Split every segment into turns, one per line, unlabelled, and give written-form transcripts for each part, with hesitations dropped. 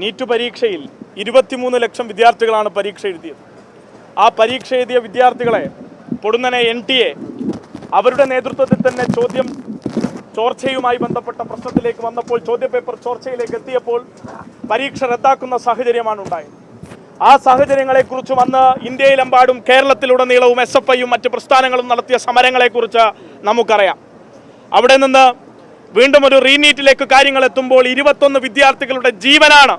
NEET പരീക്ഷയിൽ 23 ലക്ഷം വിദ്യാർത്ഥികളാണ് പരീക്ഷ എഴുതിയത്. ആ പരീക്ഷ എഴുതിയ വിദ്യാർത്ഥികളെ പൊടുന്നനെ NTA അവരുടെ നേതൃത്വത്തിൽ തന്നെ ചോർച്ചയുമായി ബന്ധപ്പെട്ട പ്രശ്നത്തിലേക്ക് വന്നപ്പോൾ, ചോദ്യപേപ്പർ ചോർച്ചയിലേക്ക് എത്തിയപ്പോൾ പരീക്ഷ റദ്ദാക്കുന്ന സാഹചര്യമാണ് ഉണ്ടായത്. ആ സാഹചര്യങ്ങളെക്കുറിച്ചും അന്ന് ഇന്ത്യയിലെമ്പാടും കേരളത്തിലുടനീളവും SFIയും മറ്റ് പ്രസ്ഥാനങ്ങളും നടത്തിയ സമരങ്ങളെക്കുറിച്ച് നമുക്കറിയാം. അവിടെ നിന്ന് വീണ്ടും ഒരു റീനീറ്റിലേക്ക് കാര്യങ്ങൾ എത്തുമ്പോൾ 21 വിദ്യാർത്ഥികളുടെ ജീവനാണ്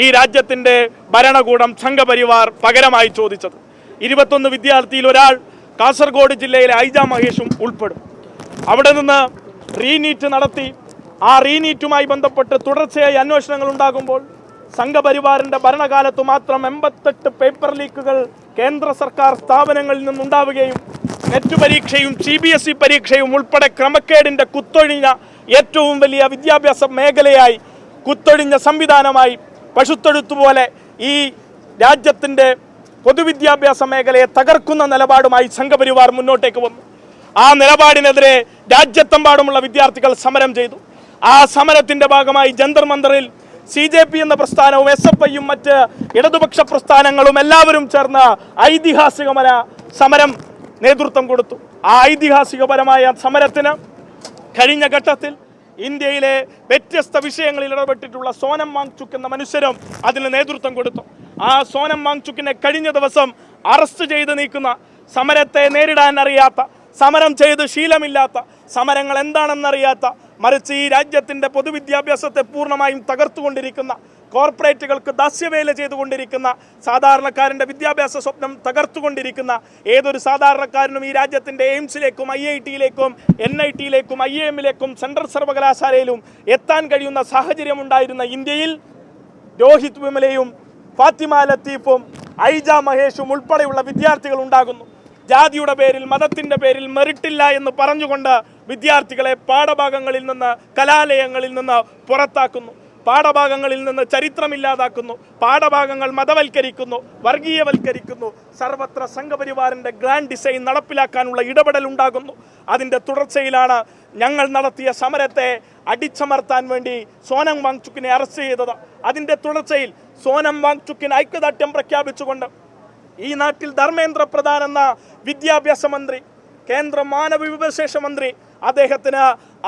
ഈ രാജ്യത്തിൻ്റെ ഭരണകൂടം സംഘപരിവാർ പകരമായി ചോദിച്ചത്. 21 വിദ്യാർത്ഥിയിൽ ഒരാൾ കാസർഗോഡ് ജില്ലയിലെ ഐജ മഹേഷും ഉൾപ്പെടും. അവിടെ നിന്ന് റീനീറ്റ് നടത്തി ആ റീനീറ്റുമായി ബന്ധപ്പെട്ട് തുടർച്ചയായി അന്വേഷണങ്ങൾ ഉണ്ടാകുമ്പോൾ സംഘപരിവാറിൻ്റെ ഭരണകാലത്ത് മാത്രം 88 പേപ്പർ ലീക്കുകൾ കേന്ദ്ര സർക്കാർ സ്ഥാപനങ്ങളിൽ നിന്നുണ്ടാവുകയും നെറ്റ് പരീക്ഷയും CBSE പരീക്ഷയും ഉൾപ്പെടെ ക്രമക്കേടിൻ്റെ കുത്തൊഴിഞ്ഞ ഏറ്റവും വലിയ വിദ്യാഭ്യാസ മേഖലയായി, കുത്തൊഴിഞ്ഞ സംവിധാനമായി, പശുത്തൊഴുത്തുപോലെ ഈ രാജ്യത്തിൻ്റെ പൊതുവിദ്യാഭ്യാസ മേഖലയെ തകർക്കുന്ന നിലപാടുമായി സംഘപരിവാർ മുന്നോട്ടേക്ക് വന്നു. ആ നിലപാടിനെതിരെ രാജ്യത്തെമ്പാടുമുള്ള വിദ്യാർത്ഥികൾ സമരം ചെയ്തു. ആ സമരത്തിൻ്റെ ഭാഗമായി ജന്തർ മന്ദറിൽ CJP എന്ന പ്രസ്ഥാനവും SFIയും മറ്റ് ഇടതുപക്ഷ പ്രസ്ഥാനങ്ങളും എല്ലാവരും ചേർന്ന് ഐതിഹാസികമായ സമരം നേതൃത്വം കൊടുത്തു. ആ ഐതിഹാസികപരമായ സമരത്തിന് കഴിഞ്ഞ ഘട്ടത്തിൽ ഇന്ത്യയിലെ വ്യത്യസ്ത വിഷയങ്ങളിൽ ഇടപെട്ടിട്ടുള്ള സോനം വാങ്ചുക് എന്ന മനുഷ്യരും അതിന് നേതൃത്വം കൊടുത്തു. ആ സോനം വാങ്ചുക്കിനെ കഴിഞ്ഞ ദിവസം അറസ്റ്റ് ചെയ്ത് നീക്കുന്ന, സമരത്തെ നേരിടാൻ അറിയാത്ത, സമരം ചെയ്ത് ശീലമില്ലാത്ത, സമരങ്ങൾ എന്താണെന്നറിയാത്ത, മറിച്ച് ഈ രാജ്യത്തിൻ്റെ പൊതുവിദ്യാഭ്യാസത്തെ പൂർണ്ണമായും തകർത്തുകൊണ്ടിരിക്കുന്ന, കോർപ്പറേറ്റുകൾക്ക് ദാസ്യവേല ചെയ്തുകൊണ്ടിരിക്കുന്ന, സാധാരണക്കാരൻ്റെ വിദ്യാഭ്യാസ സ്വപ്നം തകർത്തുകൊണ്ടിരിക്കുന്ന, ഏതൊരു സാധാരണക്കാരനും ഈ രാജ്യത്തിൻ്റെ എയിംസിലേക്കും IITയിലേക്കും NITയിലേക്കും IIMലേക്കും സെൻട്രൽ സർവകലാശാലയിലും എത്താൻ കഴിയുന്ന സാഹചര്യം ഉണ്ടായിരുന്ന ഇന്ത്യയിൽ രോഹിത് വിമലയും ഫാത്തിമ ലത്തീഫും ഐജ മഹേഷും ഉൾപ്പെടെയുള്ള വിദ്യാർത്ഥികൾ ഉണ്ടാകുന്നു. ജാതിയുടെ പേരിൽ, മതത്തിൻ്റെ പേരിൽ മെറിറ്റില്ല എന്ന് പറഞ്ഞുകൊണ്ട് വിദ്യാർത്ഥികളെ പാഠഭാഗങ്ങളിൽ നിന്ന്, കലാലയങ്ങളിൽ നിന്ന് പുറത്താക്കുന്നു. പാഠഭാഗങ്ങളിൽ നിന്ന് ചരിത്രമില്ലാതാക്കുന്നു. പാഠഭാഗങ്ങൾ മതവൽക്കരിക്കുന്നു, വർഗീയവൽക്കരിക്കുന്നു. സർവത്ര സംഘപരിവാറിൻ്റെ ഗ്രാൻഡ് ഡിസൈൻ നടപ്പിലാക്കാനുള്ള ഇടപെടൽ ഉണ്ടാകുന്നു. അതിൻ്റെ തുടർച്ചയിലാണ് ഞങ്ങൾ നടത്തിയ സമരത്തെ അടിച്ചമർത്താൻ വേണ്ടി സോനം വാങ്ചുക്കിനെ അറസ്റ്റ് ചെയ്തത്. അതിൻ്റെ തുടർച്ചയിൽ സോനം വാങ്ചുക്കിന് ഐക്യദാർഢ്യം പ്രഖ്യാപിച്ചുകൊണ്ട് ഈ നാട്ടിൽ ധർമ്മേന്ദ്ര പ്രധാൻ എന്ന വിദ്യാഭ്യാസ മന്ത്രി, കേന്ദ്ര മാനവ വിഭവശേഷ മന്ത്രി, അദ്ദേഹത്തിന്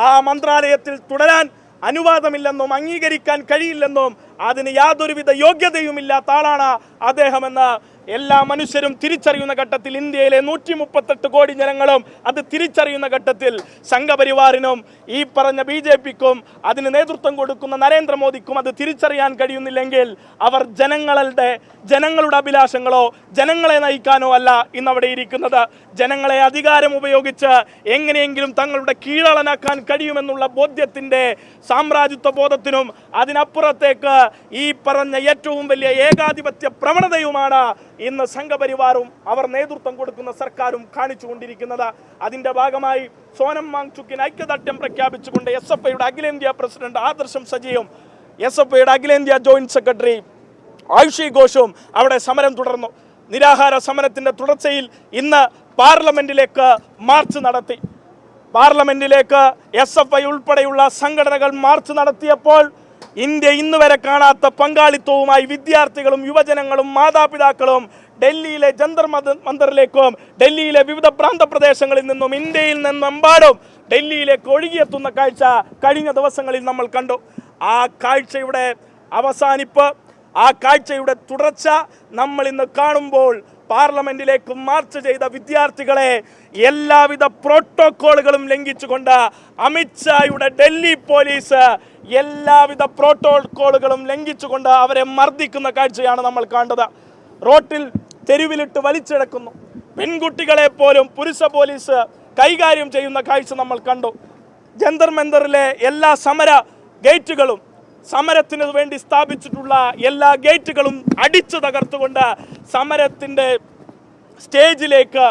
ആ മന്ത്രാലയത്തിൽ തുടരാൻ അനുവാദമില്ലെന്നും അംഗീകരിക്കാൻ കഴിയില്ലെന്നും അതിന് യാതൊരുവിധ യോഗ്യതയുമില്ലാത്ത ആളാണ് അദ്ദേഹമെന്ന് എല്ലാ മനുഷ്യരും തിരിച്ചറിയുന്ന ഘട്ടത്തിൽ, ഇന്ത്യയിലെ 138 കോടി ജനങ്ങളും അത് തിരിച്ചറിയുന്ന ഘട്ടത്തിൽ സംഘപരിവാറിനും ഈ പറഞ്ഞ BJPക്കും അതിന് നേതൃത്വം കൊടുക്കുന്ന നരേന്ദ്രമോദിക്കും അത് തിരിച്ചറിയാൻ കഴിയുന്നില്ലെങ്കിൽ അവർ ജനങ്ങളുടെ അഭിലാഷങ്ങളോ ജനങ്ങളെ നയിക്കാനോ അല്ല ഇന്നവിടെ ഇരിക്കുന്നത്. ജനങ്ങളെ അധികാരം ഉപയോഗിച്ച് എങ്ങനെയെങ്കിലും തങ്ങളുടെ കീഴളനാക്കാൻ കഴിയുമെന്നുള്ള ബോധ്യത്തിൻ്റെ സാമ്രാജ്യത്വ ബോധത്തിനും അതിനപ്പുറത്തേക്ക് ഈ പറഞ്ഞ ഏറ്റവും വലിയ ഏകാധിപത്യ പ്രവണതയുമാണ് ഇന്ന് സംഘപരിവാറും അവർ നേതൃത്വം കൊടുക്കുന്ന സർക്കാരും കാണിച്ചുകൊണ്ടിരിക്കുന്നത്. അതിൻ്റെ ഭാഗമായി സോനം വാങ്ചുക്കിന് ഐക്യദാർഢ്യം പ്രഖ്യാപിച്ചുകൊണ്ട് SFIയുടെ അഖിലേന്ത്യാ പ്രസിഡന്റ് ആദർശം സജിയും SFIയുടെ അഖിലേന്ത്യാ ജോയിന്റ് സെക്രട്ടറി ആയുഷി ഘോഷും അവിടെ സമരം തുടർന്നു. നിരാഹാര സമരത്തിൻ്റെ തുടർച്ചയിൽ ഇന്ന് പാർലമെന്റിലേക്ക് മാർച്ച് നടത്തി. പാർലമെന്റിലേക്ക് SFI ഉൾപ്പെടെയുള്ള സംഘടനകൾ മാർച്ച് നടത്തിയപ്പോൾ ഇന്ത്യ ഇന്ന് വരെ കാണാത്ത പങ്കാളിത്തവുമായി വിദ്യാർത്ഥികളും യുവജനങ്ങളും മാതാപിതാക്കളും ഡൽഹിയിലെ ജന്തർ മന്ദറിലേക്കും ഡൽഹിയിലെ വിവിധ പ്രാന്തപ്രദേശങ്ങളിൽ നിന്നും ഇന്ത്യയിൽ നിന്നെമ്പാടും ഡൽഹിയിലേക്ക് ഒഴുകിയെത്തുന്ന കാഴ്ച കഴിഞ്ഞ ദിവസങ്ങളിൽ നമ്മൾ കണ്ടു. ആ കാഴ്ചയുടെ അവസാനിപ്പ്, ആ കാഴ്ചയുടെ തുടർച്ച നമ്മൾ ഇന്ന് കാണുമ്പോൾ പാർലമെന്റിലേക്ക് മാർച്ച് ചെയ്ത വിദ്യാർത്ഥികളെ എല്ലാവിധ പ്രോട്ടോക്കോളുകളും ലംഘിച്ചുകൊണ്ട് അമിത്ഷായുടെ ഡൽഹി പോലീസ് എല്ലാവിധ പ്രോട്ടോക്കോളുകളും ലംഘിച്ചുകൊണ്ട് അവരെ മർദ്ദിക്കുന്ന കാഴ്ചയാണ് നമ്മൾ കണ്ടത്. റോട്ടിൽ തെരുവിലിട്ട് വലിച്ചിഴക്കുന്നു. പെൺകുട്ടികളെ പോലും പുരുഷ പോലീസ് കൈകാര്യം ചെയ്യുന്ന കാഴ്ച നമ്മൾ കണ്ടു. ജന്തർ മന്ദറിലെ എല്ലാ സമര ഗേറ്റുകളും, സമരത്തിന് വേണ്ടി സ്ഥാപിച്ചിട്ടുള്ള എല്ലാ ഗേറ്റുകളും അടിച്ചു തകർത്തുകൊണ്ട് സമരത്തിൻ്റെ സ്റ്റേജിലേക്ക്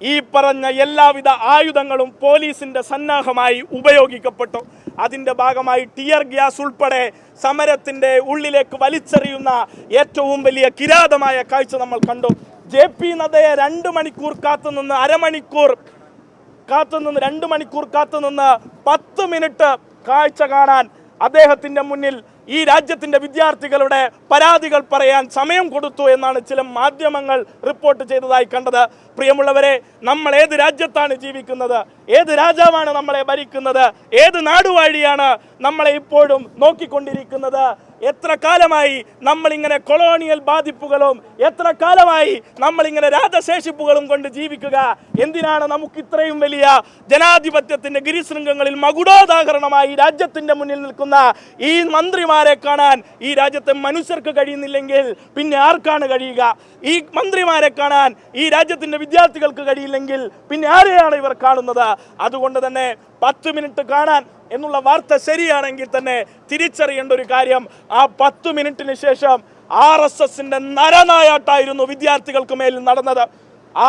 ഈ പറഞ്ഞ എല്ലാവിധ ആയുധങ്ങളും പോലീസിൻ്റെ സന്നാഹമായി ഉപയോഗിക്കപ്പെട്ടു. അതിൻ്റെ ഭാഗമായി ടിയർ ഗ്യാസ് ഉൾപ്പെടെ സമരത്തിൻ്റെ ഉള്ളിലേക്ക് വലിച്ചെറിയുന്ന ഏറ്റവും വലിയ കിരാതമായ കാഴ്ച നമ്മൾ കണ്ടു. JP നദ്ദയെ 2 മണിക്കൂർ കാത്തുനിന്ന്, അരമണിക്കൂർ കാത്തുനിന്ന്, 2 മണിക്കൂർ കാത്തുനിന്ന് 10 മിനിറ്റ് കാഴ്ച കാണാൻ അദ്ദേഹത്തിൻ്റെ മുന്നിൽ ഈ രാജ്യത്തിൻ്റെ വിദ്യാർത്ഥികളുടെ പരാതികൾ പറയാൻ സമയം കൊടുത്തു എന്നാണ് ചില മാധ്യമങ്ങൾ റിപ്പോർട്ട് ചെയ്തതായി കണ്ടത്. പ്രിയമുള്ളവരെ, നമ്മൾ ഏത് രാജ്യത്താണ് ജീവിക്കുന്നത്? ഏത് രാജാവാണ് നമ്മളെ ഭരിക്കുന്നത്? ഏത് നാടുവാഴിയാണ് നമ്മളെ ഇപ്പോഴും നോക്കിക്കൊണ്ടിരിക്കുന്നത്? എത്ര കാലമായി നമ്മളിങ്ങനെ കൊളോണിയൽ ബാധിപ്പുകളും എത്ര കാലമായി നമ്മളിങ്ങനെ രാജശേഷിപ്പുകളും കൊണ്ട് ജീവിക്കുക? എന്തിനാണ് നമുക്ക് ഇത്രയും വലിയ ജനാധിപത്യത്തിന്റെ ഗിരിശൃംഗങ്ങളിൽ മകുടോദാഹരണമായി രാജ്യത്തിന്റെ മുന്നിൽ നിൽക്കുന്ന ഈ മന്ത്രിമാരെ കാണാൻ ഈ രാജ്യത്തെ മനുഷ്യർക്ക് കഴിയുന്നില്ലെങ്കിൽ പിന്നെ ആർക്കാണ് കഴിയുക? ഈ മന്ത്രിമാരെ കാണാൻ ഈ രാജ്യത്തിന്റെ വിദ്യാർത്ഥികൾക്ക് കഴിയില്ലെങ്കിൽ പിന്നെ ആരെയാണ് ഇവർ കാണുന്നത്? അതുകൊണ്ട് തന്നെ 10 മിനിറ്റ് കാണാൻ എന്നുള്ള വാർത്ത ശരിയാണെങ്കിൽ തന്നെ തിരിച്ചറിയേണ്ട ഒരു കാര്യം, ആ 10 മിനിറ്റിന് ശേഷം RSSന്റെ നരനായാട്ടായിരുന്നു വിദ്യാർത്ഥികൾക്ക് മേൽ നടന്നത്. ആ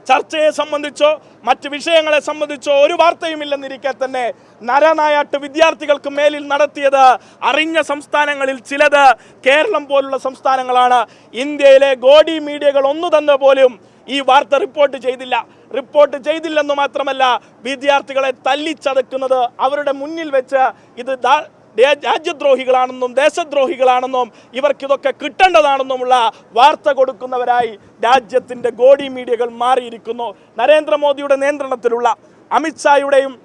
ചർച്ചയെ സംബന്ധിച്ചോ മറ്റ് വിഷയങ്ങളെ സംബന്ധിച്ചോ ഒരു വാർത്തയുമില്ലെന്നിരിക്കെ തന്നെ നരനായാട്ട് വിദ്യാർത്ഥികൾക്ക് മേലിൽ നടത്തിയത് അറിഞ്ഞ സംസ്ഥാനങ്ങളിൽ ചിലത് കേരളം പോലുള്ള സംസ്ഥാനങ്ങളാണ്. ഇന്ത്യയിലെ ഗോഡി മീഡിയകൾ ഒന്നു തന്നെ പോലും ഈ വാർത്ത റിപ്പോർട്ട് ചെയ്തില്ലെന്ന് മാത്രമല്ല, വിദ്യാർത്ഥികളെ തല്ലിച്ചതക്കുന്നത് അവരുടെ മുന്നിൽ വെച്ച് ഇത് രാജ്യദ്രോഹികളാണെന്നും ദേശദ്രോഹികളാണെന്നും ഇവർക്കിതൊക്കെ കിട്ടേണ്ടതാണെന്നുമുള്ള വാർത്ത കൊടുക്കുന്നവരായി രാജ്യത്തിൻ്റെ ഗോഡി മീഡിയകൾ മാറിയിരിക്കുന്നു. നരേന്ദ്രമോദിയുടെ നിയന്ത്രണത്തിലുള്ള, അമിത്ഷായുടെയും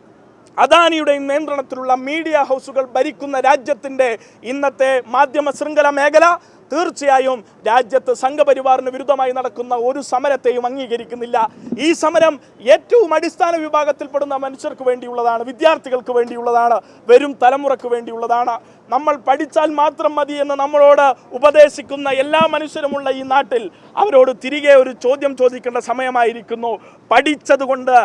അദാനിയുടെയും നിയന്ത്രണത്തിലുള്ള മീഡിയ ഹൗസുകൾ ഭരിക്കുന്ന രാജ്യത്തിൻ്റെ ഇന്നത്തെ മാധ്യമ ശൃംഖല മേഖല തീർച്ചയായും രാജ്യത്ത് സംഘപരിവാറിന് വിരുദ്ധമായി നടക്കുന്ന ഒരു സമരത്തെയും അംഗീകരിക്കുന്നില്ല. ഈ സമരം ഏറ്റവും അടിസ്ഥാന വിഭാഗത്തിൽപ്പെടുന്ന മനുഷ്യർക്ക് വേണ്ടിയുള്ളതാണ്, വിദ്യാർത്ഥികൾക്ക് വേണ്ടിയുള്ളതാണ്, വരും തലമുറക്ക് വേണ്ടിയുള്ളതാണ്. നമ്മൾ പഠിച്ചാൽ മാത്രം മതി എന്ന് നമ്മളോട് ഉപദേശിക്കുന്ന എല്ലാ മനുഷ്യരുമുള്ള ഈ നാട്ടിൽ അവരോട് തിരികെ ഒരു ചോദ്യം ചോദിക്കേണ്ട സമയമായിരിക്കുന്നു. പഠിച്ചതുകൊണ്ട്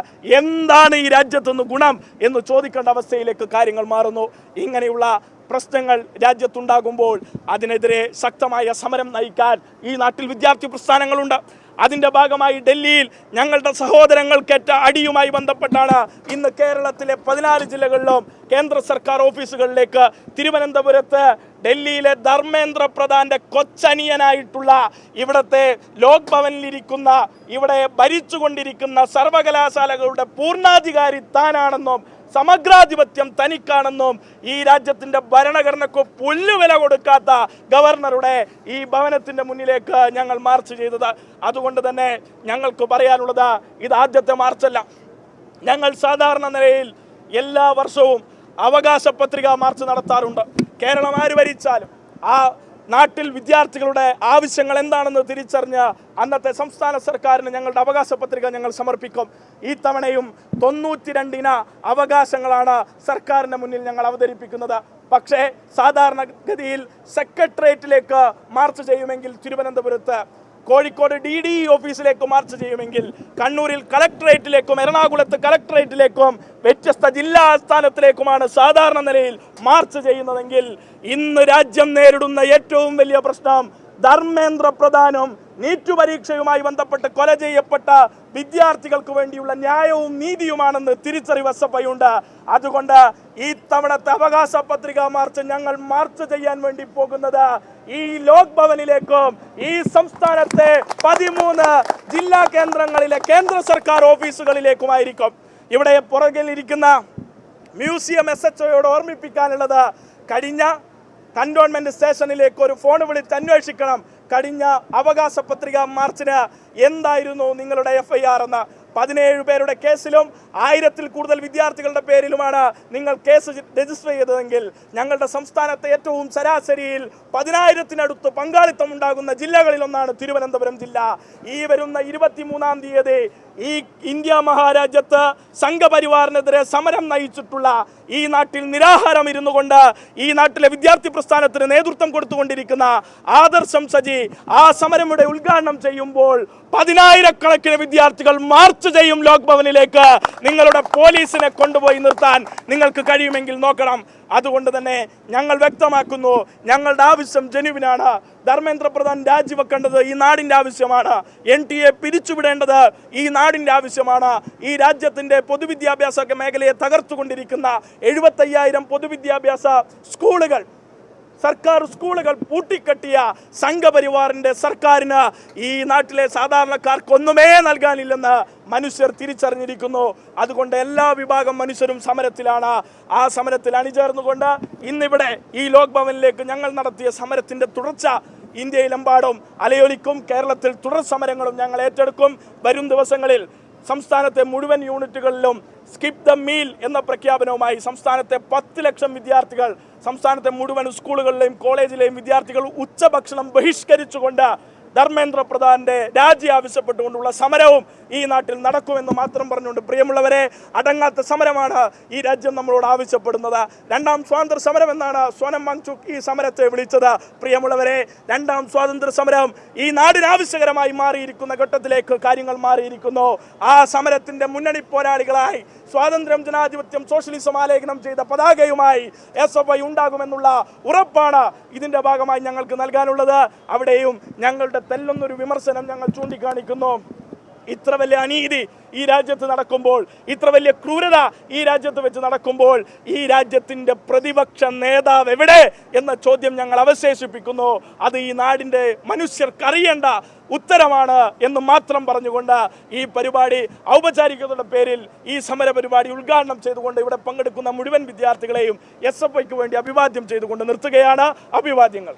എന്താണ് ഈ രാജ്യത്തുനിന്ന് ഗുണം എന്ന് ചോദിക്കേണ്ട അവസ്ഥയിലേക്ക് കാര്യങ്ങൾ മാറുന്നു. ഇങ്ങനെയുള്ള പ്രശ്നങ്ങൾ രാജ്യത്തുണ്ടാകുമ്പോൾ അതിനെതിരെ ശക്തമായ സമരം നയിക്കാൻ ഈ നാട്ടിൽ വിദ്യാർത്ഥി പ്രസ്ഥാനങ്ങളുണ്ട്. അതിൻ്റെ ഭാഗമായി ഡൽഹിയിൽ ഞങ്ങളുടെ സഹോദരങ്ങൾക്കേറ്റ അടിയുമായി ബന്ധപ്പെട്ടാണ് ഇന്ന് കേരളത്തിലെ 14 ജില്ലകളിലും കേന്ദ്ര സർക്കാർ ഓഫീസുകളിലേക്ക്, തിരുവനന്തപുരത്ത് ഡൽഹിയിലെ ധർമ്മേന്ദ്ര പ്രധാന്റെ കൊച്ചനിയനായിട്ടുള്ള ഇവിടുത്തെ ലോക് ഭവനിലിരിക്കുന്ന, ഇവിടെ ഭരിച്ചുകൊണ്ടിരിക്കുന്ന സർവകലാശാലകളുടെ പൂർണ്ണാധികാരി താനാണെന്നും സമഗ്രാധിപത്യം തനിക്കാണെന്നും ഈ രാജ്യത്തിൻ്റെ ഭരണഘടനയ്ക്ക് പുല്ലുവില കൊടുക്കാത്ത ഗവർണറുടെ ഈ ഭവനത്തിൻ്റെ മുന്നിലേക്ക് ഞങ്ങൾ മാർച്ച് ചെയ്തത്. അതുകൊണ്ട് തന്നെ ഞങ്ങൾക്ക് പറയാനുള്ളത്, ഇത് ആദ്യത്തെ മാർച്ചല്ല. ഞങ്ങൾ സാധാരണ നിലയിൽ എല്ലാ വർഷവും അവകാശ പത്രിക മാർച്ച് നടത്താറുണ്ട്. കേരളം ആര് ഭരിച്ചാലും ആ നാട്ടിൽ വിദ്യാർത്ഥികളുടെ ആവശ്യങ്ങൾ എന്താണെന്ന് തിരിച്ചറിഞ്ഞ് അന്നത്തെ സംസ്ഥാന സർക്കാരിന് ഞങ്ങളുടെ അവകാശ പത്രിക ഞങ്ങൾ സമർപ്പിക്കും. ഈ തവണയും 92 അവകാശങ്ങളാണ് സർക്കാരിൻ്റെ മുന്നിൽ ഞങ്ങൾ അവതരിപ്പിക്കുന്നത്. പക്ഷേ സാധാരണഗതിയിൽ സെക്രട്ടേറിയറ്റിലേക്ക് മാർച്ച് ചെയ്യുമെങ്കിൽ തിരുവനന്തപുരത്ത്, കോഴിക്കോട് DDE ഓഫീസിലേക്ക് മാർച്ച് ചെയ്യുമെങ്കിൽ, കണ്ണൂരിൽ കളക്ടറേറ്റിലേക്കും എറണാകുളത്ത് കളക്ടറേറ്റിലേക്കും വ്യത്യസ്ത ജില്ലാ ആസ്ഥാനത്തിലേക്കുമാണ് സാധാരണ നിലയിൽ മാർച്ച് ചെയ്യുന്നതെങ്കിൽ, ഇന്ന് രാജ്യം നേരിടുന്ന ഏറ്റവും വലിയ പ്രശ്നം ധർമ്മേന്ദ്ര പ്രധാനും നീറ്റ് പരീക്ഷയുമായി ബന്ധപ്പെട്ട് കൊല ചെയ്യപ്പെട്ട വിദ്യാർത്ഥികൾക്ക് വേണ്ടിയുള്ള ന്യായവും നീതിയുമാണെന്ന് തിരിച്ചറിവ് SFI-യുണ്ട്. അതുകൊണ്ട് ഈ തവണത്തെ അവകാശ പത്രിക മാർച്ച് ഞങ്ങൾ മാർച്ച് ചെയ്യാൻ വേണ്ടി പോകുന്നത് ഈ ലോക് ഭവനിലേക്കും ഈ സംസ്ഥാനത്തെ 13 ജില്ലാ കേന്ദ്രങ്ങളിലെ കേന്ദ്ര സർക്കാർ ഓഫീസുകളിലേക്കുമായിരിക്കും. ഇവിടെ പുറകിലിരിക്കുന്ന മ്യൂസിയം SHOയോട് ഓർമ്മിപ്പിക്കാനുള്ളത്, കഴിഞ്ഞ കന്റോൺമെന്റ് സ്റ്റേഷനിലേക്ക് ഒരു ഫോൺ വിളിച്ച് അന്വേഷിക്കണം, കഴിഞ്ഞ അവകാശ പത്രിക മാർച്ചിന് എന്തായിരുന്നു നിങ്ങളുടെ FIR എന്ന്. 17 പേരുടെ കേസിലും 1000-ൽ കൂടുതൽ വിദ്യാർത്ഥികളുടെ പേരിലുമാണ് നിങ്ങൾ കേസ് രജിസ്റ്റർ ചെയ്തതെങ്കിൽ, ഞങ്ങളുടെ സംസ്ഥാനത്തെ ഏറ്റവും ശരാശരിയിൽ 10,000-നടുത്ത് പങ്കാളിത്തം ഉണ്ടാകുന്ന ജില്ലകളിലൊന്നാണ് തിരുവനന്തപുരം ജില്ല. ഈ വരുന്ന 23-ാം തീയതി ഈ ഇന്ത്യ മഹാരാജ്യത്ത് സംഘപരിവാറിനെതിരെ സമരം നയിച്ചിട്ടുള്ള, ഈ നാട്ടിൽ നിരാഹാരം ഇരുന്നു കൊണ്ട് ഈ നാട്ടിലെ വിദ്യാർത്ഥി പ്രസ്ഥാനത്തിന് നേതൃത്വം കൊടുത്തുകൊണ്ടിരിക്കുന്ന ആദർശം സജി ആ സമരം ഇവിടെ ഉദ്ഘാടനം ചെയ്യുമ്പോൾ 10,000-കണക്കിന് വിദ്യാർത്ഥികൾ മാർച്ച് ചെയ്യും ലോക് ഭവനിലേക്ക്. നിങ്ങളുടെ പോലീസിനെ കൊണ്ടുപോയി നിർത്താൻ നിങ്ങൾക്ക് കഴിയുമെങ്കിൽ നോക്കണം. അതുകൊണ്ട് തന്നെ ഞങ്ങൾ വ്യക്തമാക്കുന്നു, ഞങ്ങളുടെ ആവശ്യം ജനുവിനാണ്. ധർമ്മേന്ദ്ര പ്രധാൻ രാജിവെക്കേണ്ടത് ഈ നാടിൻ്റെ ആവശ്യമാണ്. NTA പിരിച്ചുവിടേണ്ടത് ഈ നാടിൻ്റെ ആവശ്യമാണ്. ഈ രാജ്യത്തിൻ്റെ പൊതുവിദ്യാഭ്യാസ മേഖലയെ തകർത്തുകൊണ്ടിരിക്കുന്ന 75,000 പൊതുവിദ്യാഭ്യാസ സ്കൂളുകൾ സർക്കാർ സ്കൂളുകൾ പൂട്ടിക്കെട്ടിയ സംഘപരിവാറിന്റെ സർക്കാരിന് ഈ നാട്ടിലെ സാധാരണക്കാർക്കൊന്നുമേ നൽകാനില്ലെന്ന് മനുഷ്യർ തിരിച്ചറിഞ്ഞിരിക്കുന്നു. അതുകൊണ്ട് എല്ലാ വിഭാഗം മനുഷ്യരും സമരത്തിലാണ്. ആ സമരത്തിൽ അണിചേർന്നുകൊണ്ട് ഇന്നിവിടെ ഈ ലോക് ഭവനിലേക്ക് ഞങ്ങൾ നടത്തിയ സമരത്തിന്റെ തുടർച്ച ഇന്ത്യയിലെമ്പാടും അലയൊലിക്കും. കേരളത്തിൽ തുടർ സമരങ്ങളും ഞങ്ങൾ ഏറ്റെടുക്കും. വരും ദിവസങ്ങളിൽ സംസ്ഥാനത്തെ മുഴുവൻ യൂണിറ്റുകളിലും സ്കിപ്പ് ദ മീൽ എന്ന പ്രഖ്യാപനവുമായി സംസ്ഥാനത്തെ 10 ലക്ഷം വിദ്യാർത്ഥികൾ, സംസ്ഥാനത്തെ മുഴുവൻ സ്കൂളുകളിലെയും കോളേജിലെയും വിദ്യാർത്ഥികൾ ഉച്ചഭക്ഷണം ബഹിഷ്കരിച്ചുകൊണ്ട് ധർമ്മേന്ദ്ര പ്രധാന്റെ രാജി ആവശ്യപ്പെട്ടുകൊണ്ടുള്ള സമരവും ഈ നാട്ടിൽ നടക്കുമെന്ന് മാത്രം പറഞ്ഞുകൊണ്ട്, പ്രിയമുള്ളവരെ, അടങ്ങാത്ത സമരമാണ് ഈ രാജ്യം നമ്മളോട് ആവശ്യപ്പെടുന്നത്. രണ്ടാം സ്വാതന്ത്ര്യ സമരം എന്നാണ് സോനം വാങ്ചുക് ഈ സമരത്തെ വിളിച്ചത്. പ്രിയമുള്ളവരെ, രണ്ടാം സ്വാതന്ത്ര്യ സമരം ഈ നാടിന് ആവശ്യകരമായി മാറിയിരിക്കുന്ന ഘട്ടത്തിലേക്ക് കാര്യങ്ങൾ മാറിയിരിക്കുന്നു. ആ സമരത്തിന്റെ മുന്നണി പോരാളികളായി സ്വാതന്ത്ര്യം, ജനാധിപത്യം, സോഷ്യലിസം ആലേഖനം ചെയ്ത പതാകയുമായി SFI ഉണ്ടാകുമെന്നുള്ള ഉറപ്പാണ് ഇതിന്റെ ഭാഗമായി ഞങ്ങൾക്ക് നൽകാനുള്ളത്. അവിടെയും ഞങ്ങളുടെ തെല്ലൊന്നൊരു വിമർശനം ഞങ്ങൾ ചൂണ്ടിക്കാണിക്കുന്നു. ഇത്ര വലിയ അനീതി ഈ രാജ്യത്ത് നടക്കുമ്പോൾ, ഇത്ര വലിയ ക്രൂരത ഈ രാജ്യത്ത് വെച്ച് നടക്കുമ്പോൾ, ഈ രാജ്യത്തിന്റെ പ്രതിപക്ഷ നേതാവ് എവിടെ എന്ന ചോദ്യം ഞങ്ങൾ അവശേഷിപ്പിക്കുന്നു. അത് ഈ നാടിന്റെ മനുഷ്യർക്കറിയേണ്ട ഉത്തരമാണ് എന്ന് മാത്രം പറഞ്ഞുകൊണ്ട് ഈ പരിപാടി ഔപചാരികതയുടെ പേരിൽ ഈ സമര പരിപാടി ഉദ്ഘാടനം ചെയ്തുകൊണ്ട് ഇവിടെ പങ്കെടുക്കുന്ന മുഴുവൻ വിദ്യാർത്ഥികളെയും SFIക്ക് വേണ്ടി അഭിവാദ്യം ചെയ്തുകൊണ്ട് നിർത്തുകയാണ്. അഭിവാദ്യങ്ങൾ.